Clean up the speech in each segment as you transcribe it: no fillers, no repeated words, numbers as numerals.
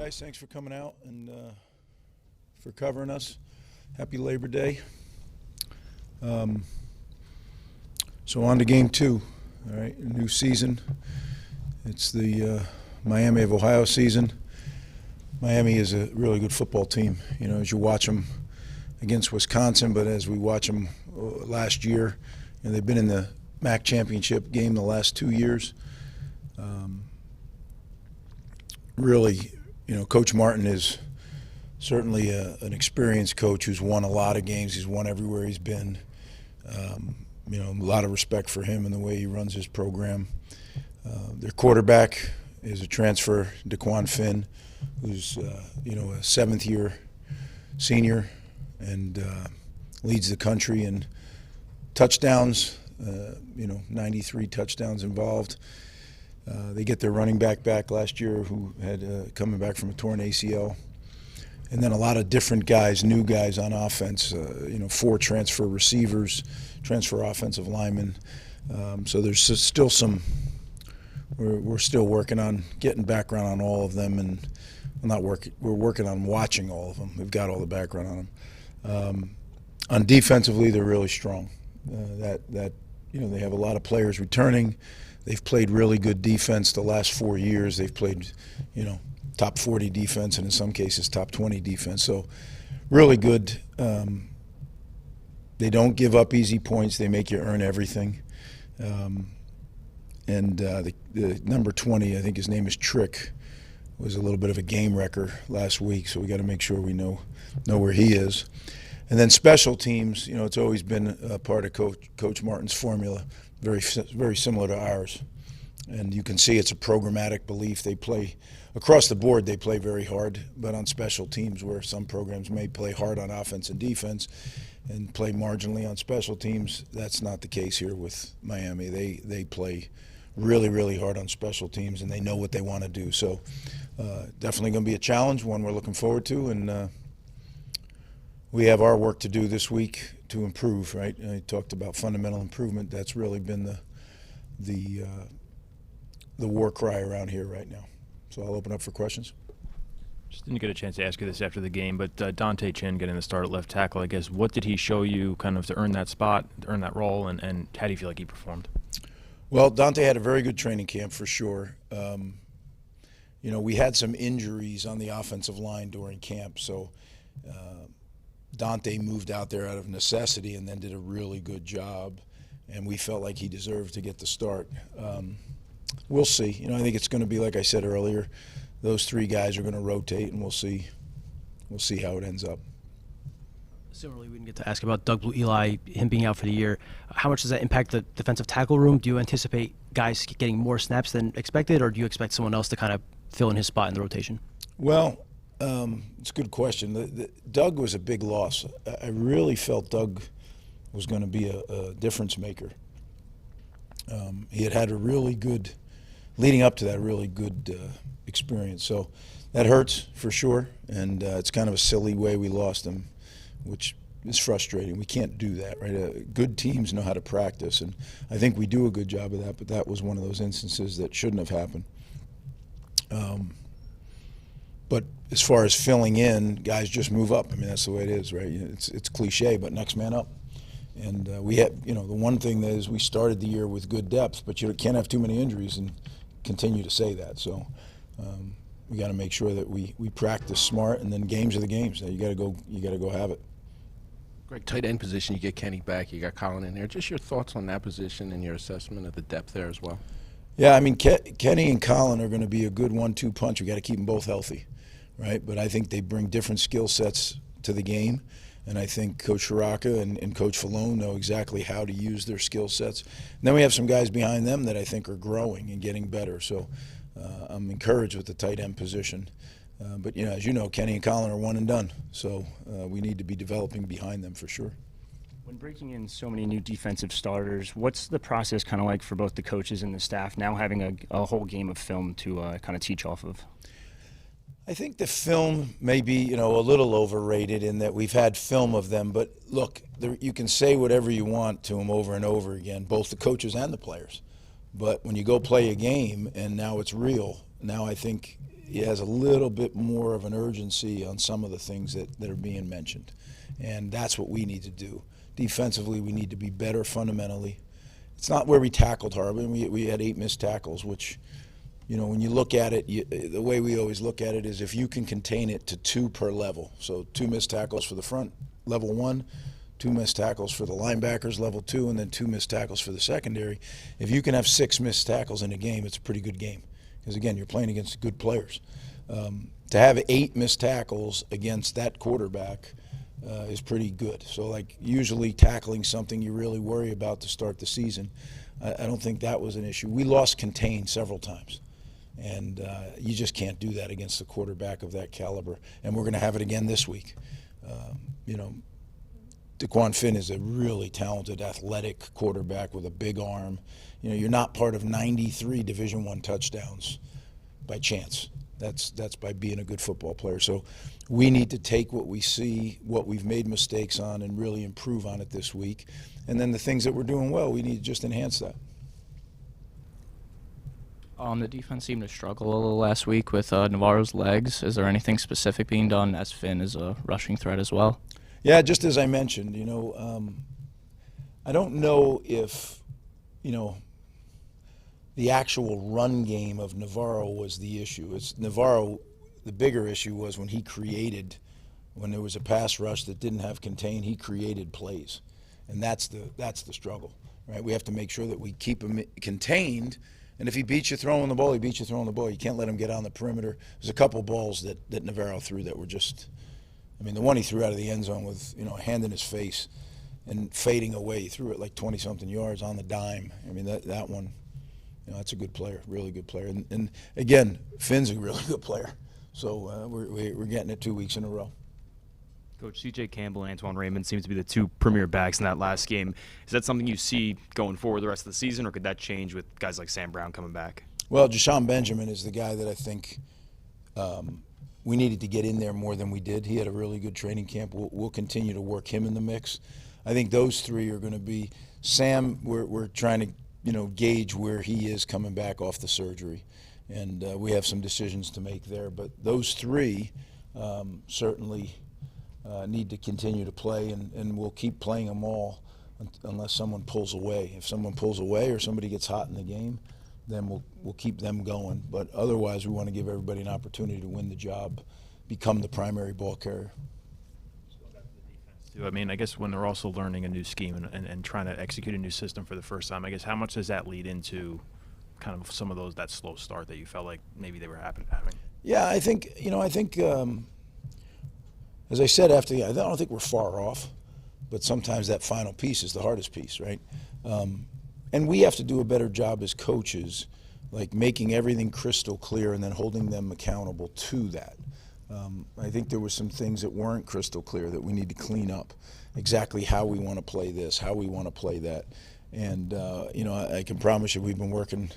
guys. Thanks for coming out and for covering us. Happy Labor Day. So on to game 2. All right, a new season. It's the Miami of Ohio season. Miami is a really good football team. You know, as you watch them against Wisconsin, but as we watch them last year, and they've been in the MAC championship game the last 2 years. Really, you know, Coach Martin is certainly an experienced coach who's won a lot of games. He's won everywhere he's been. You know, a lot of respect for him and the way he runs his program. Their quarterback is a transfer, DeQuan Finn, who's you know, a 7th-year senior and leads the country in touchdowns. You know, 93 touchdowns involved. They get their running back last year, who had coming back from a torn ACL. And then a lot of different guys, new guys on offense, you know, 4 transfer receivers, transfer offensive linemen. So there's still some, we're still working on getting background on all of them, and we're working on watching all of them. We've got all the background on them. On defensively, they're really strong. You know, they have a lot of players returning. They've played really good defense the last 4 years. They've played, you know, top 40 defense and in some cases top 20 defense. So really good. They don't give up easy points. They make you earn everything. The number 20, I think his name is Trick, was a little bit of a game wrecker last week. So we got to make sure we know where he is. And then special teams, you know, it's always been a part of Coach Martin's formula, very similar to ours. And you can see it's a programmatic belief. They play across the board. They play very hard, but on special teams, where some programs may play hard on offense and defense and play marginally on special teams, that's not the case here with Miami. They play really, really hard on special teams, and they know what they want to do. So definitely going to be a challenge, one we're looking forward to, and we have our work to do this week to improve, right? I talked about fundamental improvement. That's really been the war cry around here right now. So I'll open up for questions. Just didn't get a chance to ask you this after the game, but Dante Chin getting the start at left tackle, I guess, what did he show you kind of to earn that spot, to earn that role, and how do you feel like he performed? Well, Dante had a very good training camp for sure. You know, we had some injuries on the offensive line during camp, so Dante moved out there out of necessity and then did a really good job, and we felt like he deserved to get the start. We'll see. You know, I think it's going to be, like I said earlier, those 3 guys are going to rotate, and we'll see how it ends up. Similarly, we didn't get to ask about Doug Blue Eli, him being out for the year. How much does that impact the defensive tackle room? Do you anticipate guys getting more snaps than expected, or do you expect someone else to kind of fill in his spot in the rotation? Well, it's a good question. Doug was a big loss. I really felt Doug was going to be a difference maker. He had a really good, leading up to that, really good experience. So that hurts for sure, and it's kind of a silly way we lost him, which is frustrating. We can't do that, right? Good teams know how to practice, and I think we do a good job of that, but that was one of those instances that shouldn't have happened. But as far as filling in, guys just move up. I mean, that's the way it is, right? It's cliche, but next man up. And we had, you know, the one thing that is we started the year with good depth, but you can't have too many injuries and continue to say that. So we got to make sure that we practice smart, and then games are the games. You got to go have it. Greg, tight end position, you get Kenny back, you got Colin in there. Just your thoughts on that position and your assessment of the depth there as well. Yeah, I mean, Kenny and Colin are going to be a good 1-2 punch. We got to keep them both healthy, right? But I think they bring different skill sets to the game. And I think Coach Haraka and Coach Falone know exactly how to use their skill sets. And then we have some guys behind them that I think are growing and getting better. So I'm encouraged with the tight end position. But, you know, as you know, Kenny and Colin are one and done. So we need to be developing behind them for sure. When breaking in so many new defensive starters, what's the process kind of like for both the coaches and the staff now having a whole game of film to kind of teach off of? I think the film may be, you know, a little overrated in that we've had film of them. But look, you can say whatever you want to them over and over again, both the coaches and the players. But when you go play a game and now it's real, now I think he has a little bit more of an urgency on some of the things that are being mentioned. And that's what we need to do. Defensively, we need to be better fundamentally. It's not where we tackled hard. I mean, we had 8 missed tackles, which, when you look at it, the way we always look at it is if you can contain it to 2 per level. So 2 missed tackles for the front, level 1, 2 missed tackles for the linebackers, level 2, and then 2 missed tackles for the secondary. If you can have 6 missed tackles in a game, it's a pretty good game. Because, again, you're playing against good players. To have 8 missed tackles against that quarterback is pretty good. So, usually tackling something you really worry about to start the season, I don't think that was an issue. We lost contain several times. And you just can't do that against a quarterback of that caliber. And we're going to have it again this week. DeQuan Finn is a really talented, athletic quarterback with a big arm. You're not part of 93 Division I touchdowns by chance. That's by being a good football player. So we need to take what we see, what we've made mistakes on, and really improve on it this week. And then the things that we're doing well, we need to just enhance that. The defense seemed to struggle a little last week with Navarro's legs. Is there anything specific being done as Finn is a rushing threat as well? Yeah, just as I mentioned, I don't know if, the actual run game of Navarro was the issue. Navarro, the bigger issue was when there was a pass rush that didn't have contain, he created plays. And that's the struggle, right? We have to make sure that we keep him contained. And if he beats you throwing the ball, he beats you throwing the ball. You can't let him get on the perimeter. There's a couple balls that Navarro threw that were just, the one he threw out of the end zone with, a hand in his face and fading away. He threw it like 20-something yards on the dime. That one, that's a good player, really good player. And again, Finn's a really good player. So we're getting it 2 weeks in a row. Coach, C.J. Campbell and Antoine Raymond seem to be the 2 premier backs in that last game. Is that something you see going forward the rest of the season, or could that change with guys like Sam Brown coming back? Well, Jashawn Benjamin is the guy that I think we needed to get in there more than we did. He had a really good training camp. We'll continue to work him in the mix. I think those 3 are going to be Sam. We're trying to gauge where he is coming back off the surgery, and we have some decisions to make there. But those 3 certainly need to continue to play, and we'll keep playing them all unless someone pulls away. If someone pulls away or somebody gets hot in the game, then we'll keep them going. But otherwise, we want to give everybody an opportunity to win the job, become the primary ball carrier. I guess when they're also learning a new scheme and trying to execute a new system for the first time, I guess how much does that lead into kind of some of that slow start that you felt like maybe they were having? Yeah, I think as I said after I don't think we're far off, but sometimes that final piece is the hardest piece, right? And we have to do a better job as coaches, making everything crystal clear and then holding them accountable to that. I think there were some things that weren't crystal clear that we need to clean up, exactly how we want to play this, how we want to play that. And, I can promise you we've been working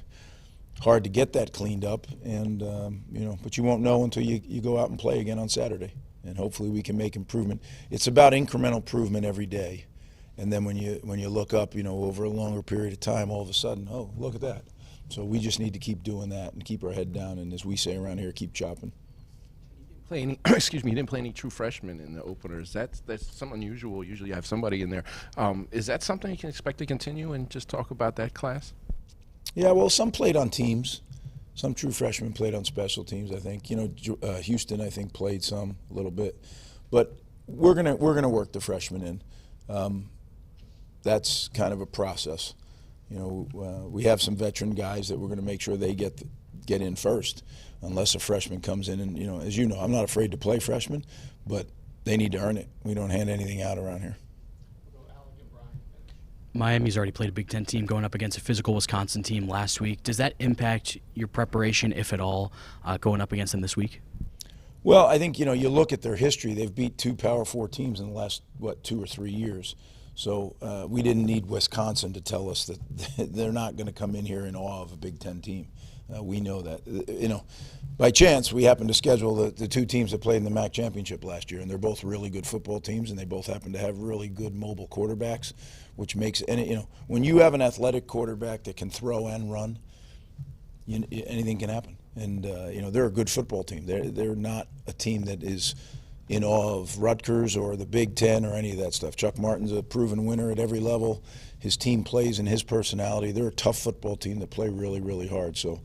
hard to get that cleaned up, and, but you won't know until you go out and play again on Saturday. And hopefully we can make improvement. It's about incremental improvement every day. And then when you look up, over a longer period of time, all of a sudden, oh, look at that. So we just need to keep doing that and keep our head down, and as we say around here, keep chopping. You didn't play any true freshmen in the openers. That's something unusual. Usually you have somebody in there. Is that something you can expect to continue, and just talk about that class? Yeah, well, some played on teams. Some true freshmen played on special teams, I think. Houston, I think, played some a little bit. But we're gonna work the freshmen in. That's kind of a process. We have some veteran guys that we're going to make sure they get in first, unless a freshman comes in. And, as you know, I'm not afraid to play freshmen, but they need to earn it. We don't hand anything out around here. Miami's already played a Big Ten team going up against a physical Wisconsin team last week. Does that impact your preparation, if at all, going up against them this week? Well, I think, you look at their history. They've beat 2 Power 4 teams in the last, 2 or 3 years. So we didn't need Wisconsin to tell us that they're not going to come in here in awe of a Big Ten team. We know that. By chance, we happened to schedule the 2 teams that played in the MAC championship last year, and they're both really good football teams, and they both happen to have really good mobile quarterbacks, which makes when you have an athletic quarterback that can throw and run, anything can happen. And they're a good football team. They're not a team that is in awe of Ruters or the Big Ten or any of that stuff. Chuck Martin's a proven winner at every level. His team plays in his personality. They're a tough football team that play really, really hard. So,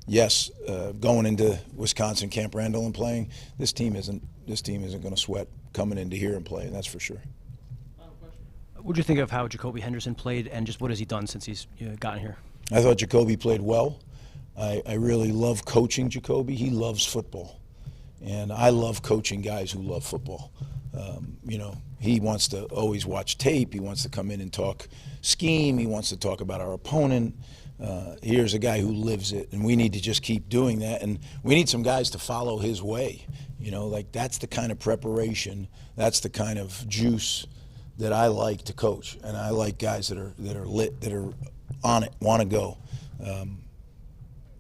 yes, going into Wisconsin Camp Randall and playing, this team isn't going to sweat coming into here and playing. That's for sure. What do you think of how Jacoby Henderson played, and just what has he done since he's gotten here? I thought Jacoby played well. I really love coaching Jacoby. He loves football. And I love coaching guys who love football. He wants to always watch tape. He wants to come in and talk scheme. He wants to talk about our opponent. Here's a guy who lives it, and we need to just keep doing that. And we need some guys to follow his way. That's the kind of preparation. That's the kind of juice that I like to coach. And I like guys that are lit, that are on it, want to go.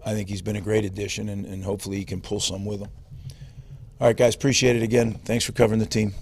I think he's been a great addition, and hopefully he can pull some with him. All right, guys, appreciate it again. Thanks for covering the team.